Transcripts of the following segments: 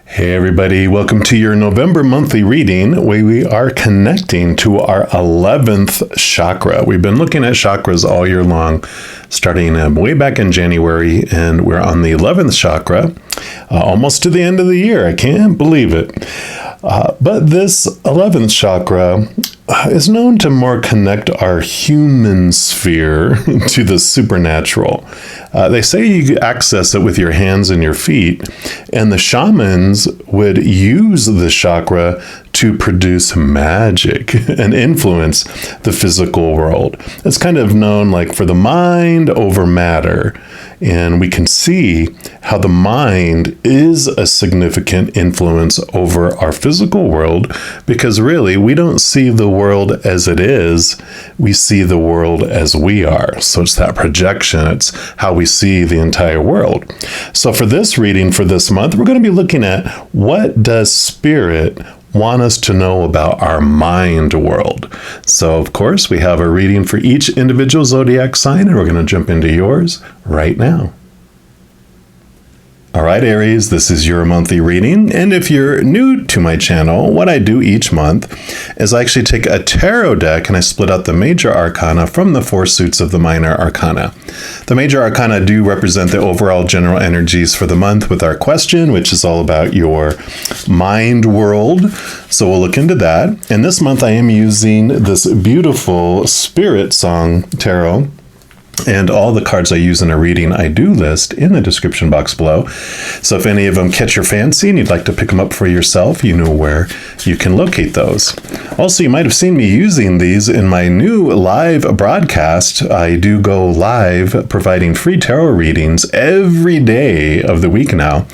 Hey everybody, welcome to your November monthly reading where we are connecting to our 11th chakra. We've been looking at chakras all year long, starting way back in January, and we're on the 11th chakra, almost to the end of the year. I can't believe it. But this 11th chakra is known to more connect our human sphere to the supernatural. They say you access it with your hands and your feet, and the shamans would use the chakra to produce magic and influence the physical world. It's kind of known like for the mind over matter. And we can see how the mind is a significant influence over our physical world, because really we don't see the world as it is, we see the world as we are. So it's that projection, it's how we see the entire world. So for this reading for this month, we're going to be looking at what does spirit want us to know about our mind world. So, of course, we have a reading for each individual zodiac sign, and we're going to jump into yours right now. All right, Aries, this is your monthly reading, and if you're new to my channel, what I do each month is I actually take a tarot deck and I split out the major arcana from the four suits of the minor arcana. The major arcana do represent the overall general energies for the month with our question, which is all about your mind world. So we'll look into that. And this month I am using this beautiful Spirit Song Tarot. And all the cards I use in a reading, I do list in the description box below. So if any of them catch your fancy and you'd like to pick them up for yourself, you know where you can locate those. Also, you might have seen me using these in my new live broadcast. I do go live providing free tarot readings every day of the week now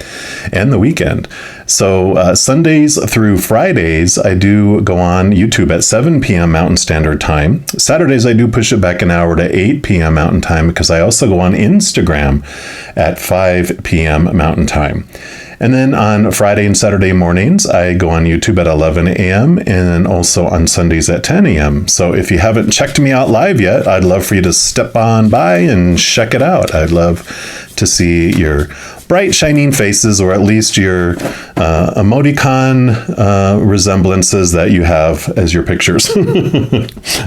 and the weekend. So Sundays through Fridays, I do go on YouTube at 7 p.m. Mountain Standard Time. Saturdays, I do push it back an hour to 8 p.m. Mountain Time because I also go on Instagram at 5 p.m. Mountain Time. And then on Friday and Saturday mornings, I go on YouTube at 11 a.m. and then also on Sundays at 10 a.m. So if you haven't checked me out live yet, I'd love for you to step on by and check it out. I'd love to see your bright, shining faces, or at least your emoticon resemblances that you have as your pictures.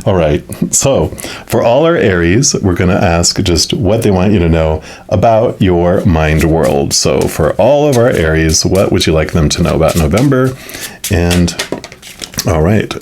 All right. So for all our Aries, we're going to ask just what they want you to know about your mind world. So for all of our Aries, what would you like them to know about November? And all right.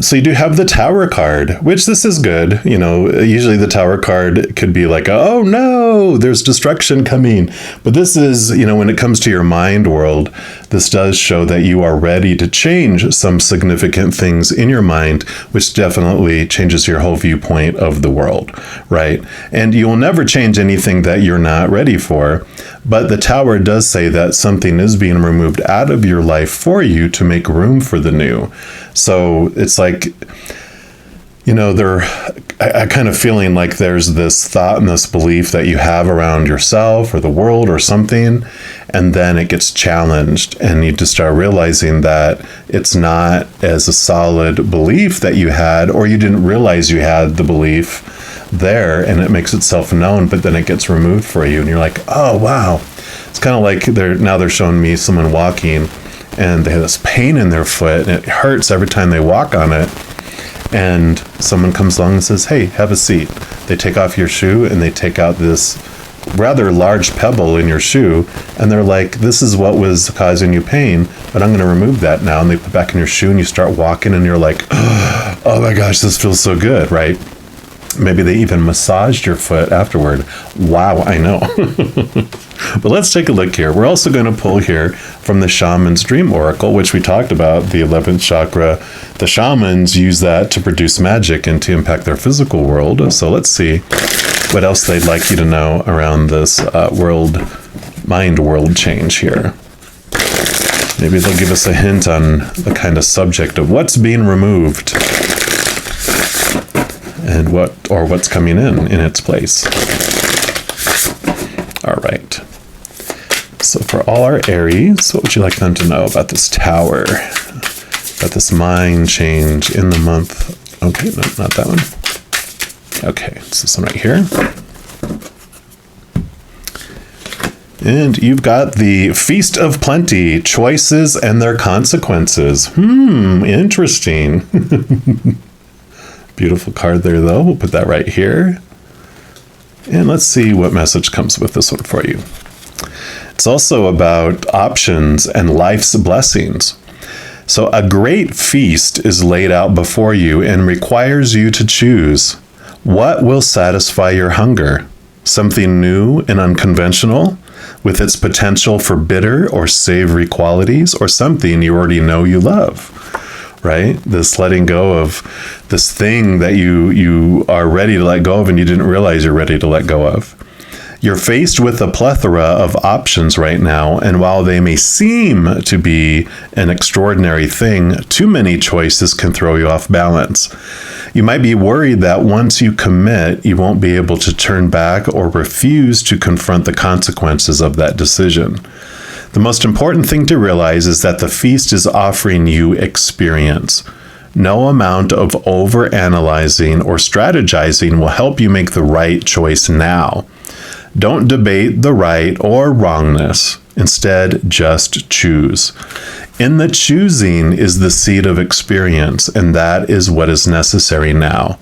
So you do have the Tower card, which this is good. You know, usually the Tower card could be like, oh no, there's destruction coming. But this is, you know, when it comes to your mind world, this does show that you are ready to change some significant things in your mind, which definitely changes your whole viewpoint of the world, right? And you will never change anything that you're not ready for. But the Tower does say that something is being removed out of your life for you to make room for the new. So it's like, you know, I kind of feeling like there's this thought and this belief that you have around yourself or the world or something, and then it gets challenged and you just start realizing that it's not as a solid belief that you had, or you didn't realize you had the belief there, and it makes itself known, but then it gets removed for you and you're like, oh wow. It's kind of like they're showing me someone walking and they have this pain in their foot and it hurts every time they walk on it, and someone comes along and says, hey, have a seat. They take off your shoe and they take out this rather large pebble in your shoe, and they're like, this is what was causing you pain, but I'm going to remove that now. And they put back in your shoe and you start walking and you're like, oh my gosh, this feels so good, right? Maybe they even massaged your foot afterward. Wow, I know. But let's take a look here. We're also going to pull here from the Shaman's Dream Oracle, which we talked about, the 11th chakra. The shamans use that to produce magic and to impact their physical world. So let's see what else they'd like you to know around this mind world change here. Maybe they'll give us a hint on the kind of subject of what's being removed and what's coming in its place. All right. So for all our Aries, what would you like them to know about this Tower, about this mind change in the month? Okay, no, not that one. Okay, it's this one right here. And you've got the Feast of Plenty, choices and their consequences. Interesting. Beautiful card there, though. We'll put that right here. And let's see what message comes with this one for you. It's also about options and life's blessings. So a great feast is laid out before you and requires you to choose. What will satisfy your hunger? Something new and unconventional, with its potential for bitter or savory qualities, or something you already know you love, right? This letting go of this thing that you are ready to let go of and you didn't realize you're ready to let go of. You're faced with a plethora of options right now, and while they may seem to be an extraordinary thing, too many choices can throw you off balance. You might be worried that once you commit, you won't be able to turn back or refuse to confront the consequences of that decision. The most important thing to realize is that the feast is offering you experience. No amount of overanalyzing or strategizing will help you make the right choice now. Don't debate the right or wrongness. Instead, just choose. In the choosing is the seed of experience, and that is what is necessary now.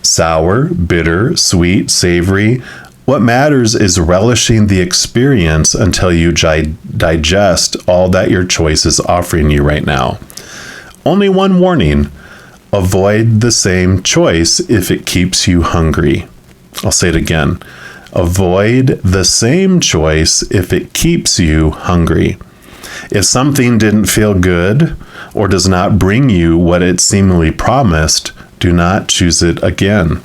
Sour, bitter, sweet, savory. What matters is relishing the experience until you digest all that your choice is offering you right now. Only one warning: avoid the same choice if it keeps you hungry. I'll say it again. Avoid the same choice if it keeps you hungry. If something didn't feel good or does not bring you what it seemingly promised, do not choose it again.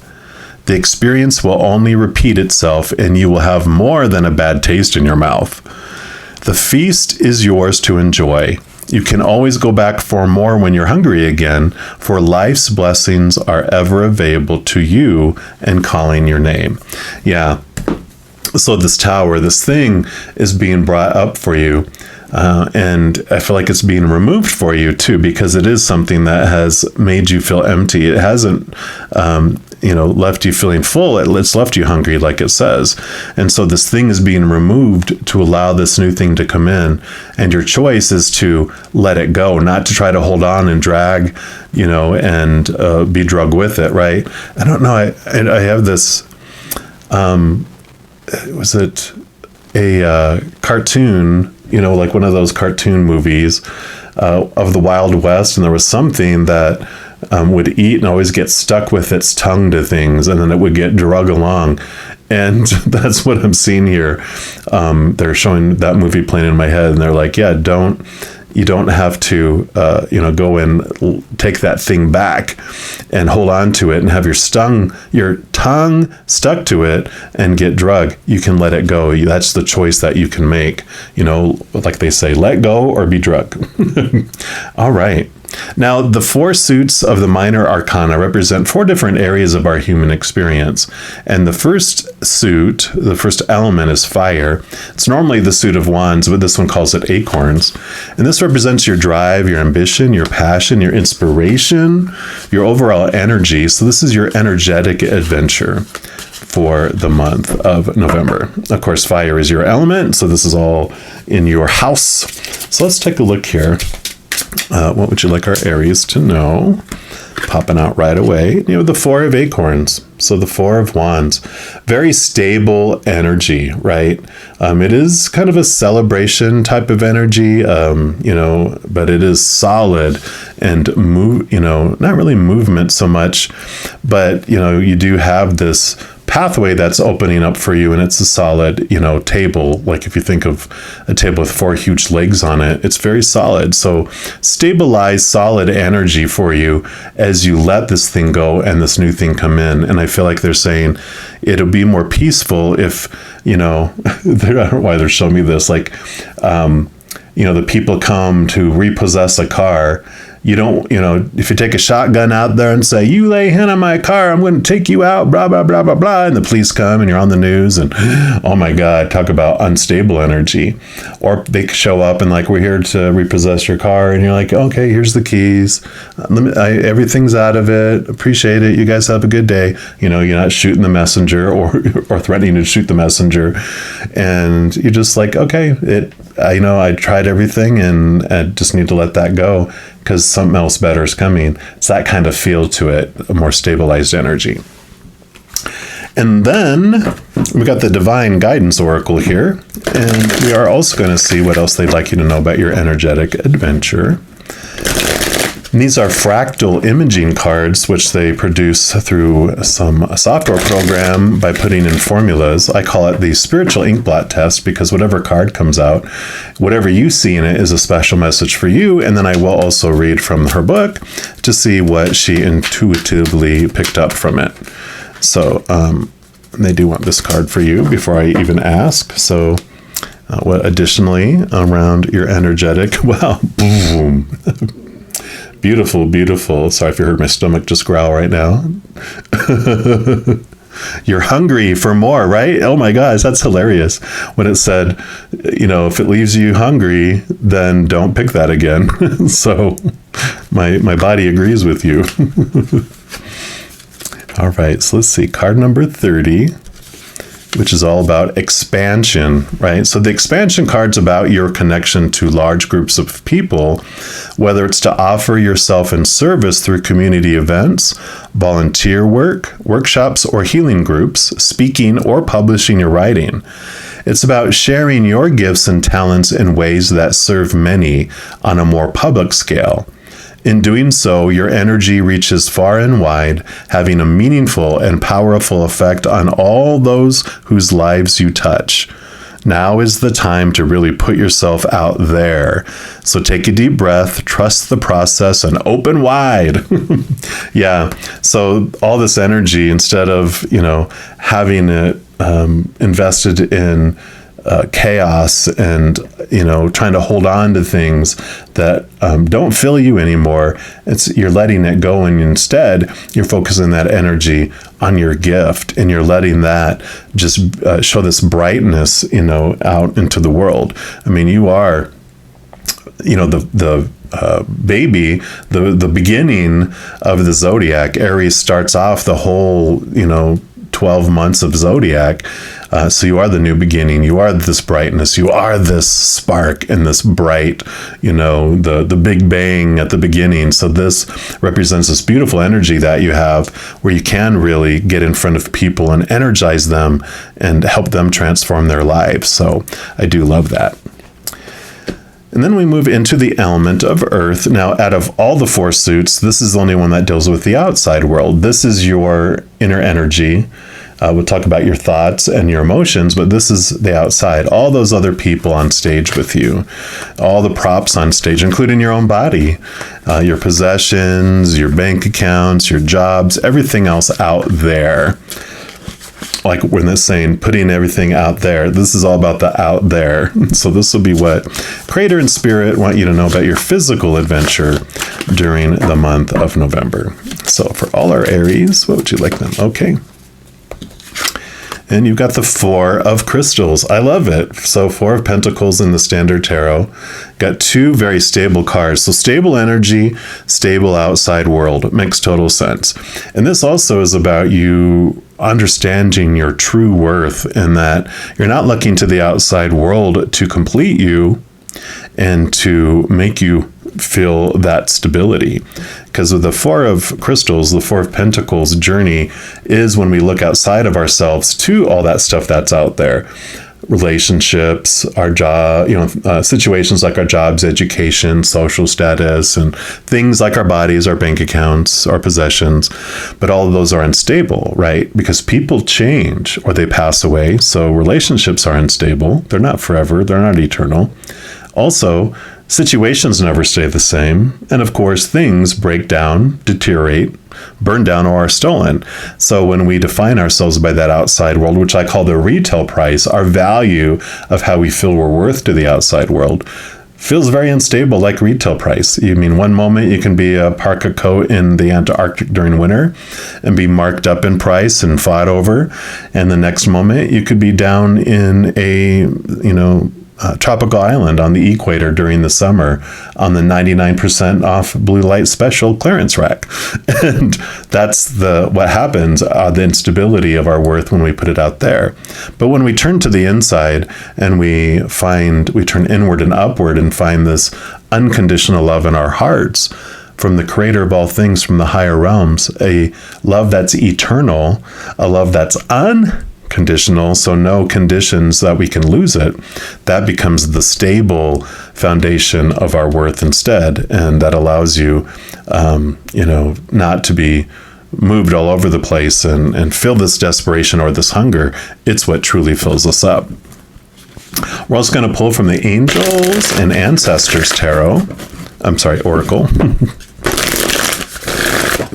The experience will only repeat itself and you will have more than a bad taste in your mouth. The feast is yours to enjoy. You can always go back for more when you're hungry again, for life's blessings are ever available to you and calling your name. Yeah. So this tower, this thing is being brought up for you. And I feel like it's being removed for you too, because it is something that has made you feel empty. It hasn't, left you feeling full. It's left you hungry, like it says. And so this thing is being removed to allow this new thing to come in. And your choice is to let it go, not to try to hold on and drag, and be drugged with it, right? I don't know. I have this, was it a cartoon, like one of those cartoon movies of the Wild West, and there was something that would eat and always get stuck with its tongue to things, and then it would get drug along. And that's what I'm seeing here. They're showing that movie playing in my head, and they're like, yeah, you don't have to, go and take that thing back and hold on to it and have your tongue stuck to it and get drugged. You can let it go. That's the choice that you can make. Like they say, let go or be drugged. All right. Now, the 4 suits of the minor arcana represent 4 different areas of our human experience. And the first suit, the first element, is fire. It's normally the suit of wands, but this one calls it acorns. And this represents your drive, your ambition, your passion, your inspiration, your overall energy. So this is your energetic adventure for the month of November. Of course, fire is your element, so this is all in your house. So let's take a look here. What would you like our Aries to know? Popping out right away. The 4 of acorns. So the 4 of wands. Very stable energy, right? It is kind of a celebration type of energy, but it is solid and not really movement so much, but, you do have this pathway that's opening up for you, and it's a solid, table. Like if you think of a table with 4 huge legs on it, it's very solid. So stabilize solid energy for you as you let this thing go and this new thing come in. And I feel like they're saying it'll be more peaceful if, I don't know why they're showing me this, like, the people come to repossess a car, You don't, if you take a shotgun out there and say, you lay hand on my car, I'm going to take you out, blah, blah, blah, blah, blah. And the police come and you're on the news and, oh my God, talk about unstable energy. Or they show up and like, we're here to repossess your car. And you're like, okay, here's the keys. Everything's out of it. Appreciate it. You guys have a good day. You're not shooting the messenger or threatening to shoot the messenger. And you're just like, okay, I tried everything and I just need to let that go because something else better is coming. It's that kind of feel to it, a more stabilized energy. And then we got the Divine Guidance Oracle here. And we are also going to see what else they'd like you to know about your energetic adventure. And these are fractal imaging cards, which they produce through some software program by putting in formulas. I call it the spiritual inkblot test because whatever card comes out, whatever you see in it is a special message for you. And then I will also read from her book to see what she intuitively picked up from it. So they do want this card for you before I even ask. So what additionally around your energetic, wow, boom. Beautiful, beautiful. Sorry if you heard my stomach just growl right now. You're hungry for more, right? Oh my gosh, that's hilarious. When it said, if it leaves you hungry, then don't pick that again. So my body agrees with you. All right, so let's see. Card number 30, which is all about expansion, right? So the expansion card's about your connection to large groups of people, whether it's to offer yourself in service through community events, volunteer work, workshops, or healing groups, speaking or publishing your writing. It's about sharing your gifts and talents in ways that serve many on a more public scale. In doing so, your energy reaches far and wide, having a meaningful and powerful effect on all those whose lives you touch. Now is the time to really put yourself out there. So take a deep breath, trust the process, and open wide. Yeah. So all this energy, instead of, having it invested in chaos and trying to hold on to things that don't fill you anymore, you're letting it go, and instead you're focusing that energy on your gift, and you're letting that just show this brightness out into the world. I mean, you are the baby, the beginning of the zodiac. Aries starts off the whole 12 months of zodiac. So you are the new beginning. You are this brightness. You are this spark and this bright, the big bang at the beginning. So this represents this beautiful energy that you have where you can really get in front of people and energize them and help them transform their lives. So I do love that. And then we move into the element of Earth. Now, out of all the 4 suits, this is the only one that deals with the outside world. This is your inner energy. We'll talk about your thoughts and your emotions, but this is the outside. All those other people on stage with you, all the props on stage, including your own body, your possessions, your bank accounts, your jobs, everything else out there. Like when it's saying putting everything out there, this is all about the out there. So this will be what Creator and Spirit want you to know about your physical adventure during the month of November. So for all our Aries, what would you like them? Okay. And you've got the 4 of crystals. I love it. So 4 of Pentacles in the Standard Tarot. Got 2 very stable cards. So stable energy, stable outside world. It makes total sense. And this also is about you understanding your true worth, and that you're not looking to the outside world to complete you and to make you feel that stability. Because with the 4 of crystals, the 4 of Pentacles journey is when we look outside of ourselves to all that stuff that's out there. Relationships, our job, situations like our jobs, education, social status, and things like our bodies, our bank accounts, our possessions. But all of those are unstable, right? Because people change or they pass away. So relationships are unstable. They're not forever. They're not eternal. Also, situations never stay the same. And of course, things break down, deteriorate, burn down, or are stolen. So when we define ourselves by that outside world, which I call the retail price, our value of how we feel we're worth to the outside world, feels very unstable, like retail price. You mean one moment you can be a parka coat in the Antarctic during winter and be marked up in price and fought over, and the next moment you could be down in a tropical island on the equator during the summer on the 99% off blue light special clearance rack. And that's what happens, the instability of our worth when we put it out there. But when we turn to the inside and we turn inward and upward and find this unconditional love in our hearts from the creator of all things, from the higher realms, a love that's eternal, a love that's unconditional, so no conditions that we can lose it, that becomes the stable foundation of our worth instead. And that allows you, not to be moved all over the place and feel this desperation or this hunger. It's what truly fills us up. We're also going to pull from the Angels and Ancestors Tarot. Oracle.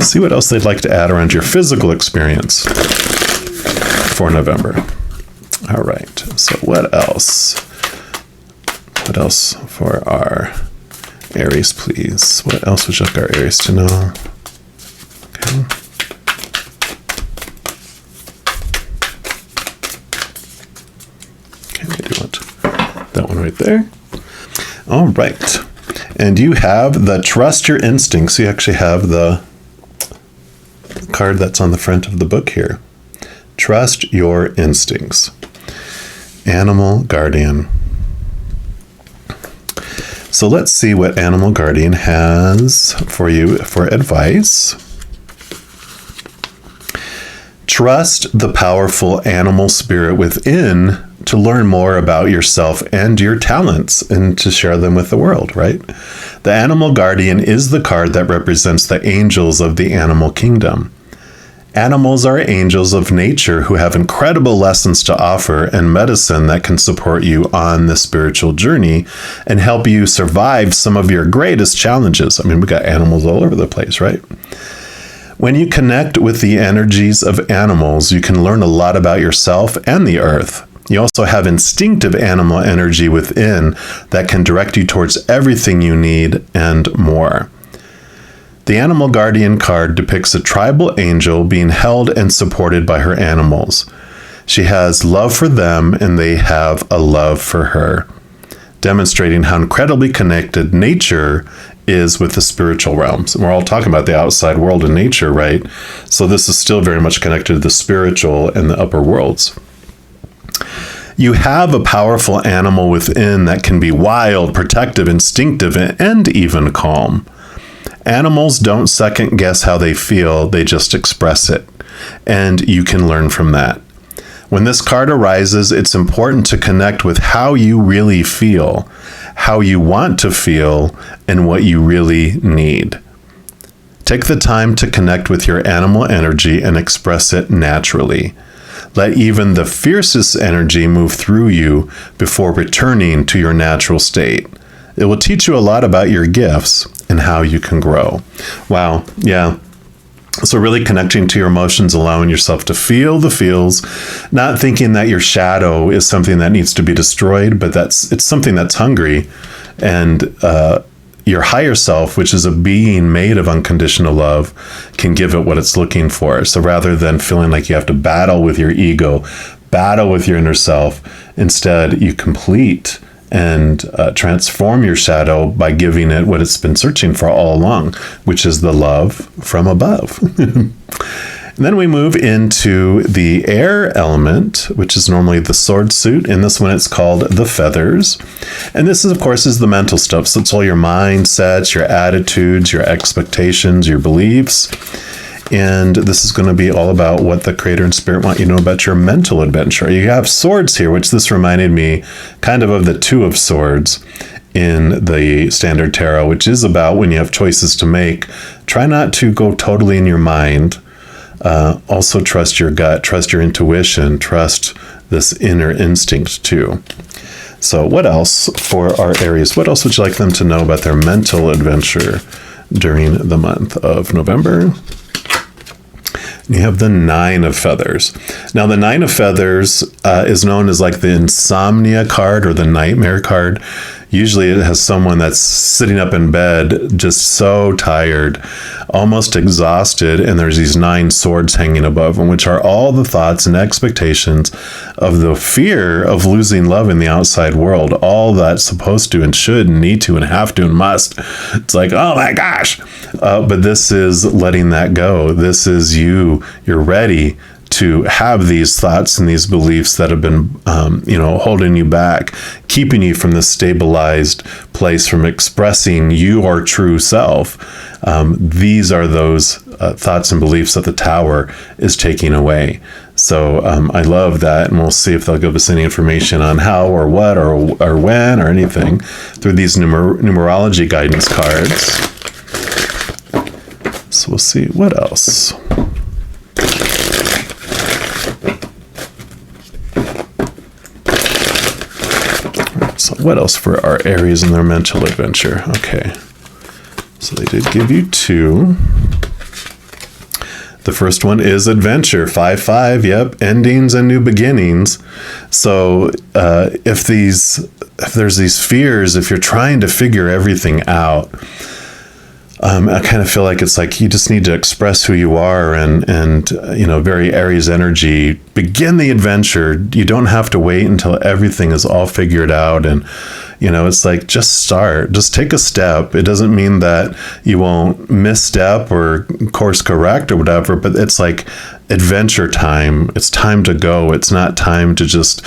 See what else they'd like to add around your physical experience for November. All right. So what else? What else for our Aries, please? What else would you like our Aries to know? Okay. Okay, we do want that one right there. All right. And you have the Trust Your Instincts. You actually have the card that's on the front of the book here. Trust Your Instincts. Animal Guardian. So let's see what Animal Guardian has for you for advice. Trust the powerful animal spirit within to learn more about yourself and your talents and to share them with the world, right? The Animal Guardian is the card that represents the angels of the animal kingdom. Animals are angels of nature who have incredible lessons to offer and medicine that can support you on the spiritual journey and help you survive some of your greatest challenges. I mean, we got animals all over the place, right? When you connect with the energies of animals, you can learn a lot about yourself and the earth. You also have instinctive animal energy within that can direct you towards everything you need and more. The Animal Guardian card depicts a tribal angel being held and supported by her animals. She has love for them and they have a love for her, demonstrating how incredibly connected nature is with the spiritual realms. And we're all talking about the outside world and nature, right? So this is still very much connected to the spiritual and the upper worlds. You have a powerful animal within that can be wild, protective, instinctive, and even calm. Animals don't second guess how they feel, they just express it. And you can learn from that. When this card arises, it's important to connect with how you really feel, how you want to feel, and what you really need. Take the time to connect with your animal energy and express it naturally. Let even the fiercest energy move through you before returning to your natural state. It will teach you a lot about your gifts and how you can grow. Wow, yeah. So really connecting to your emotions, allowing yourself to feel the feels, not thinking that your shadow is something that needs to be destroyed, but it's something that's hungry. And your higher self, which is a being made of unconditional love, can give it what it's looking for. So rather than feeling like you have to battle with your ego, battle with your inner self, instead you complete and transform your shadow by giving it what it's been searching for all along, which is the love from above. And then we move into the air element, which is normally the sword suit. In this one, it's called the feathers. And this, is, of course, is the mental stuff. So it's all your mindsets, your attitudes, your expectations, your beliefs. And this is going to be all about what the Creator and Spirit want you to know about your mental adventure. You have swords here, which this reminded me kind of the Two of Swords in the Standard Tarot, which is about when you have choices to make, try not to go totally in your mind. Also trust your gut, trust your intuition, trust this inner instinct too. So what else for our Aries? What else would you like them to know about their mental adventure during the month of November? You have the Nine of Feathers. Now, the Nine of Feathers is known as like the insomnia card or the nightmare card. Usually it has someone that's sitting up in bed, just so tired, almost exhausted, and there's these 9 swords hanging above them, which are all the thoughts and expectations of the fear of losing love in the outside world. All that's supposed to and should and need to and have to and must. It's like, oh my gosh. But this is letting that go. This is you. You're ready to have these thoughts and these beliefs that have been, holding you back, keeping you from the stabilized place, from expressing your true self. These are those thoughts and beliefs that the Tower is taking away. So I love that, and we'll see if they'll give us any information on how or what or when or anything through these numerology guidance cards. So we'll see what else. So what else for our Aries and their mental adventure? Okay. So they did give you 2. The first one is adventure, 5-5. Yep, endings and new beginnings. So if there's these fears, if you're trying to figure everything out, I kind of feel like it's like you just need to express who you are and very Aries energy. Begin the adventure. You don't have to wait until everything is all figured out. And, it's like just start. Just take a step. It doesn't mean that you won't misstep or course correct or whatever, but it's like adventure time. It's time to go. It's not time to just,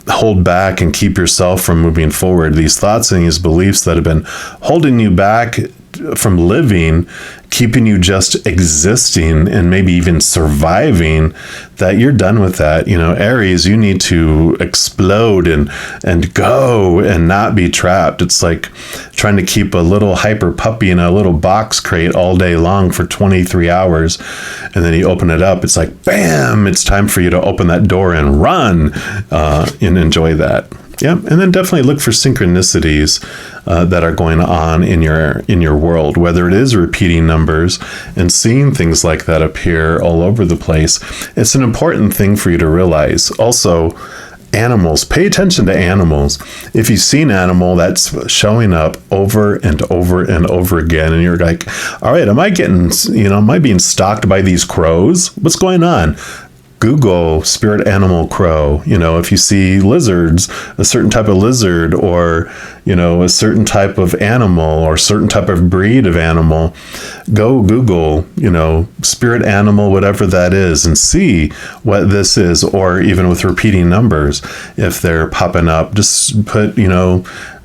hold back and keep yourself from moving forward. These thoughts and these beliefs that have been holding you back from living, keeping you just existing and maybe even surviving, that you're done with that. Aries, you need to explode and go and not be trapped. It's like trying to keep a little hyper puppy in a little box crate all day long for 23 hours. And then you open it up. It's like, bam, it's time for you to open that door and run and enjoy that. Yeah, and then definitely look for synchronicities that are going on in your world, whether it is repeating numbers and seeing things like that appear all over the place. It's an important thing for you to realize. Also, animals, pay attention to animals. If you see an animal that's showing up over and over and over again, and you're like, all right, am I being stalked by these crows? What's going on? Google spirit animal crow. If you see lizards, a certain type of lizard, or, a certain type of animal or certain type of breed of animal, go Google, spirit animal, whatever that is, and see what this is. Or even with repeating numbers, if they're popping up, just put,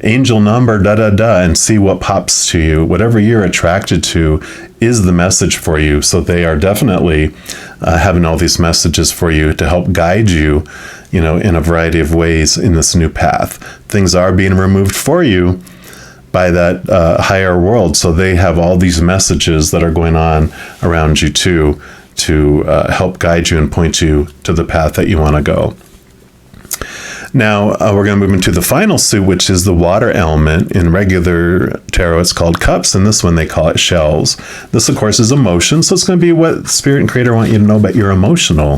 angel number, and see what pops to you. Whatever you're attracted to is the message for you. So they are definitely having all these messages for you to help guide you, in a variety of ways in this new path. Things are being removed for you by that higher world. So they have all these messages that are going on around you too, to help guide you and point you to the path that you want to go. Now, we're going to move into the final suit, which is the water element. In regular tarot, it's called cups, and this one they call it shells. This, of course, is emotion, so it's going to be what Spirit and Creator want you to know about your emotional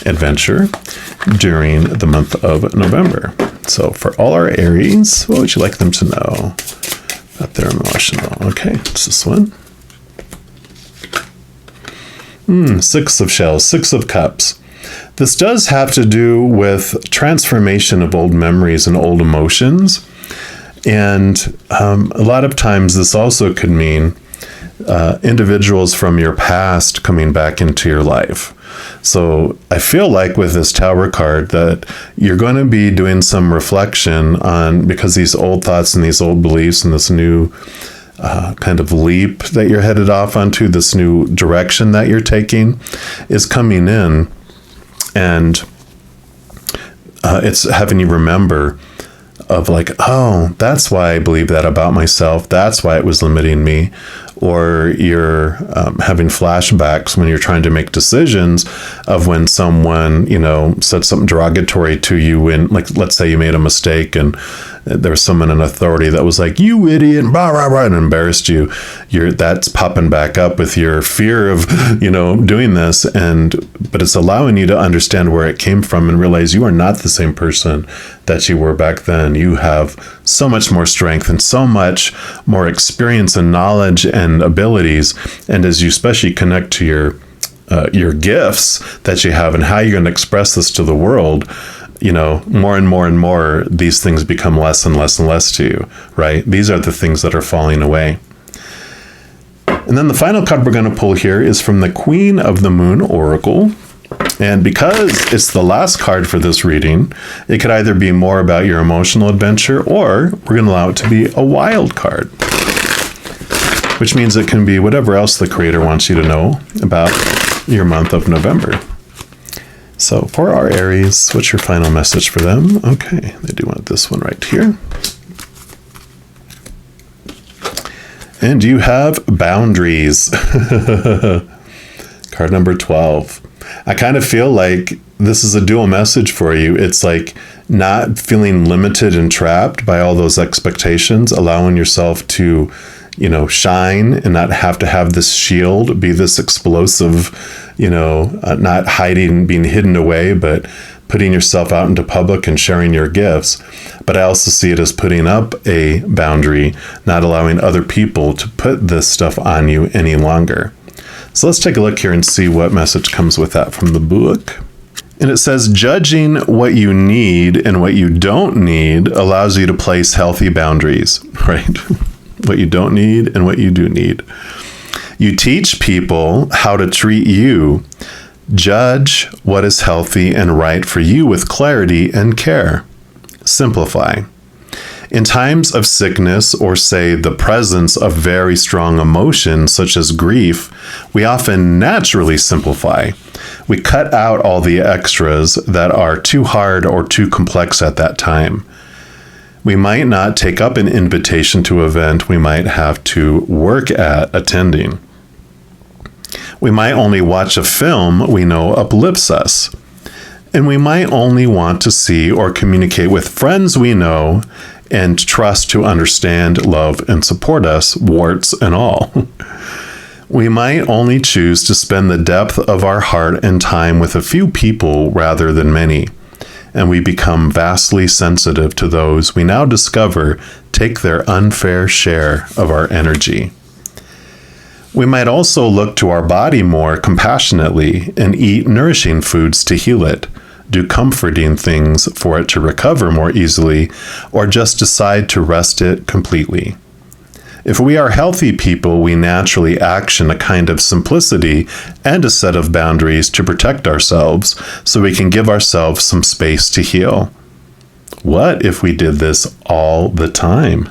adventure during the month of November. So for all our Aries, what would you like them to know about their emotional? Okay, it's this one. 6 of shells, 6 of cups. This does have to do with transformation of old memories and old emotions. And a lot of times this also could mean individuals from your past coming back into your life. So I feel like with this Tower card that you're going to be doing some reflection on, because these old thoughts and these old beliefs and this new kind of leap that you're headed off onto, this new direction that you're taking is coming in. And it's having you remember of like, oh, that's why I believe that about myself. That's why it was limiting me. Or you're having flashbacks when you're trying to make decisions of when someone, said something derogatory to you, and like, let's say you made a mistake and there was someone in authority that was like, you idiot, blah, blah, blah, and embarrassed you, that's popping back up with your fear of, doing this. But it's allowing you to understand where it came from and realize you are not the same person that you were back then. You have so much more strength and so much more experience and knowledge and abilities. And as you especially connect to your gifts that you have and how you're going to express this to the world, more and more and more, these things become less and less and less to you, right? These are the things that are falling away. And then the final card we're going to pull here is from the Queen of the Moon Oracle. And because it's the last card for this reading, it could either be more about your emotional adventure, or we're going to allow it to be a wild card, which means it can be whatever else the creator wants you to know about your month of November. So for our Aries, what's your final message for them? Okay, they do want this one right here. And you have boundaries. Card number 12. I kind of feel like this is a dual message for you. It's like not feeling limited and trapped by all those expectations, allowing yourself to, shine and not have to have this shield, be this explosive, not hiding, being hidden away, but putting yourself out into public and sharing your gifts. But I also see it as putting up a boundary, not allowing other people to put this stuff on you any longer. So let's take a look here and see what message comes with that from the book. And it says, judging what you need and what you don't need allows you to place healthy boundaries, right? What you don't need and what you do need. You teach people how to treat you. Judge what is healthy and right for you with clarity and care. Simplify. In times of sickness, or say the presence of very strong emotions such as grief, we often naturally simplify. We cut out all the extras that are too hard or too complex at that time. We might not take up an invitation to an event we might have to work at attending. We might only watch a film we know uplifts us. And we might only want to see or communicate with friends we know and trust to understand, love, and support us, warts and all. We might only choose to spend the depth of our heart and time with a few people rather than many. And we become vastly sensitive to those we now discover take their unfair share of our energy. We might also look to our body more compassionately and eat nourishing foods to heal it, do comforting things for it to recover more easily, or just decide to rest it completely. If we are healthy people, we naturally action a kind of simplicity and a set of boundaries to protect ourselves so we can give ourselves some space to heal. What if we did this all the time?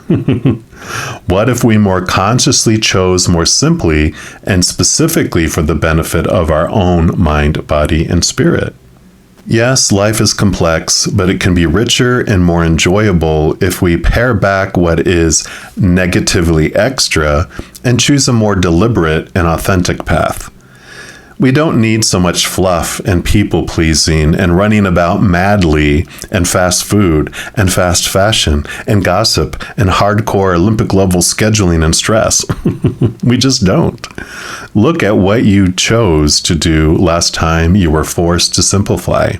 What if we more consciously chose more simply and specifically for the benefit of our own mind, body, and spirit? Yes, life is complex, but it can be richer and more enjoyable if we pare back what is negatively extra and choose a more deliberate and authentic path. We don't need so much fluff and people-pleasing and running about madly and fast food and fast fashion and gossip and hardcore Olympic-level scheduling and stress. We just don't. Look at what you chose to do last time you were forced to simplify.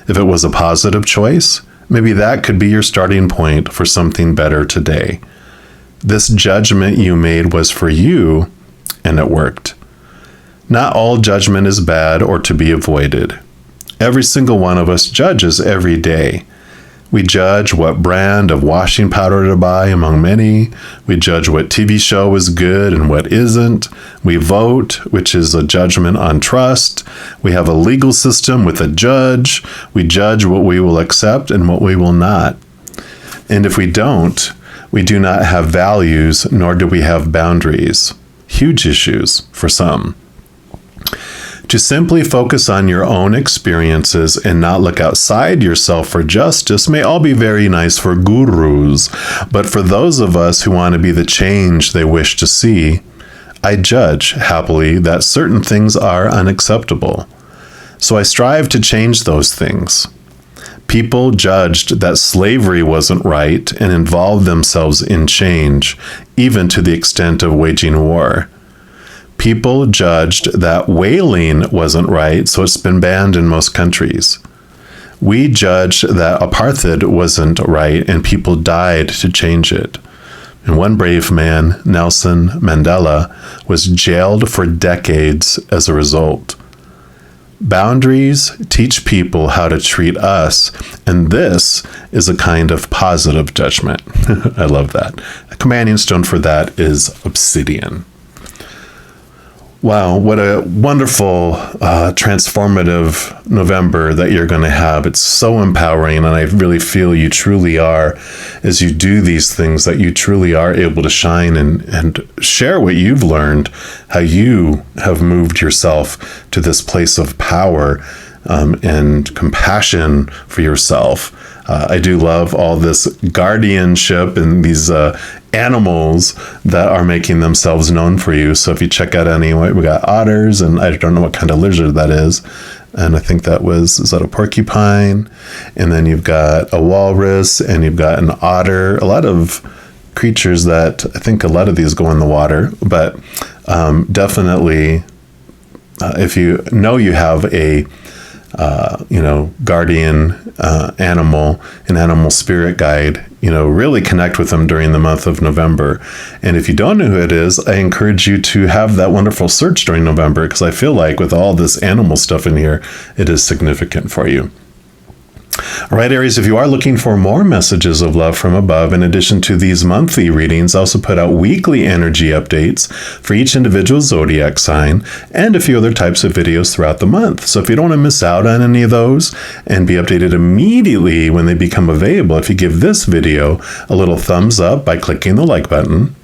If it was a positive choice, maybe that could be your starting point for something better today. This judgment you made was for you, and it worked. Not all judgment is bad or to be avoided. Every single one of us judges every day. We judge what brand of washing powder to buy among many. We judge what TV show is good and what isn't. We vote, which is a judgment on trust. We have a legal system with a judge. We judge what we will accept and what we will not. And if we don't, we do not have values, nor do we have boundaries. Huge issues for some. To simply focus on your own experiences and not look outside yourself for justice may all be very nice for gurus, but for those of us who want to be the change they wish to see, I judge happily that certain things are unacceptable. So I strive to change those things. People judged that slavery wasn't right and involved themselves in change, even to the extent of waging war. People judged that whaling wasn't right, so it's been banned in most countries. We judged that apartheid wasn't right, and people died to change it. And one brave man, Nelson Mandela, was jailed for decades as a result. Boundaries teach people how to treat us, and this is a kind of positive judgment. I love that. A companion stone for that is obsidian. Wow, what a wonderful, transformative November that you're going to have. It's so empowering, and I really feel you truly are, as you do these things, that you truly are able to shine and share what you've learned, how you have moved yourself to this place of power and compassion for yourself. I do love all this guardianship and these animals that are making themselves known for you. So if you check out anyway, we got otters, and I don't know what kind of lizard that is. And I think is that a porcupine? And then you've got a walrus, and you've got an otter. A lot of creatures that I think a lot of these go in the water, but definitely if you know you have a guardian animal, an animal spirit guide, really connect with them during the month of November. And if you don't know who it is, I encourage you to have that wonderful search during November, because I feel like with all this animal stuff in here, it is significant for you. All right, Aries, if you are looking for more messages of love from above, in addition to these monthly readings, I also put out weekly energy updates for each individual zodiac sign and a few other types of videos throughout the month. So if you don't want to miss out on any of those and be updated immediately when they become available, if you give this video a little thumbs up by clicking the like button,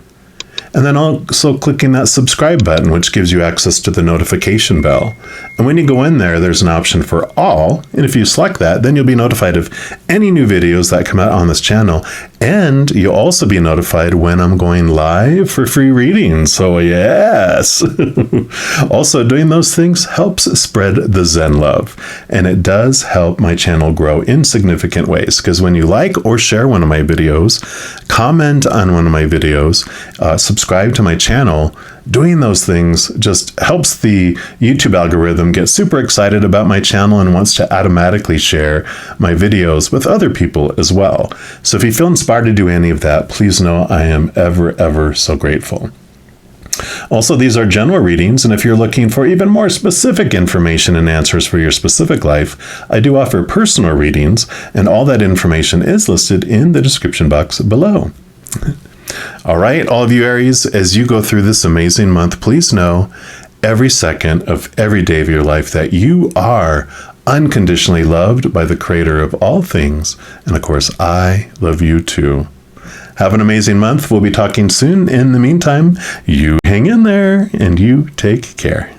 and then also clicking that subscribe button, which gives you access to the notification bell. And when you go in there, there's an option for all. And if you select that, then you'll be notified of any new videos that come out on this channel. And you'll also be notified when I'm going live for free readings. So yes. Also, doing those things helps spread the Zen love. And it does help my channel grow in significant ways. Because when you like or share one of my videos, comment on one of my videos, subscribe to my channel, doing those things just helps the YouTube algorithm get super excited about my channel and wants to automatically share my videos with other people as well. So if you feel inspired to do any of that, please know I am ever so grateful. Also, these are general readings, and if you're looking for even more specific information and answers for your specific life, I do offer personal readings, and all that information is listed in the description box below. All right, all of you Aries, as you go through this amazing month, please know every second of every day of your life that you are unconditionally loved by the Creator of all things. And of course, I love you too. Have an amazing month. We'll be talking soon. In the meantime, you hang in there and you take care.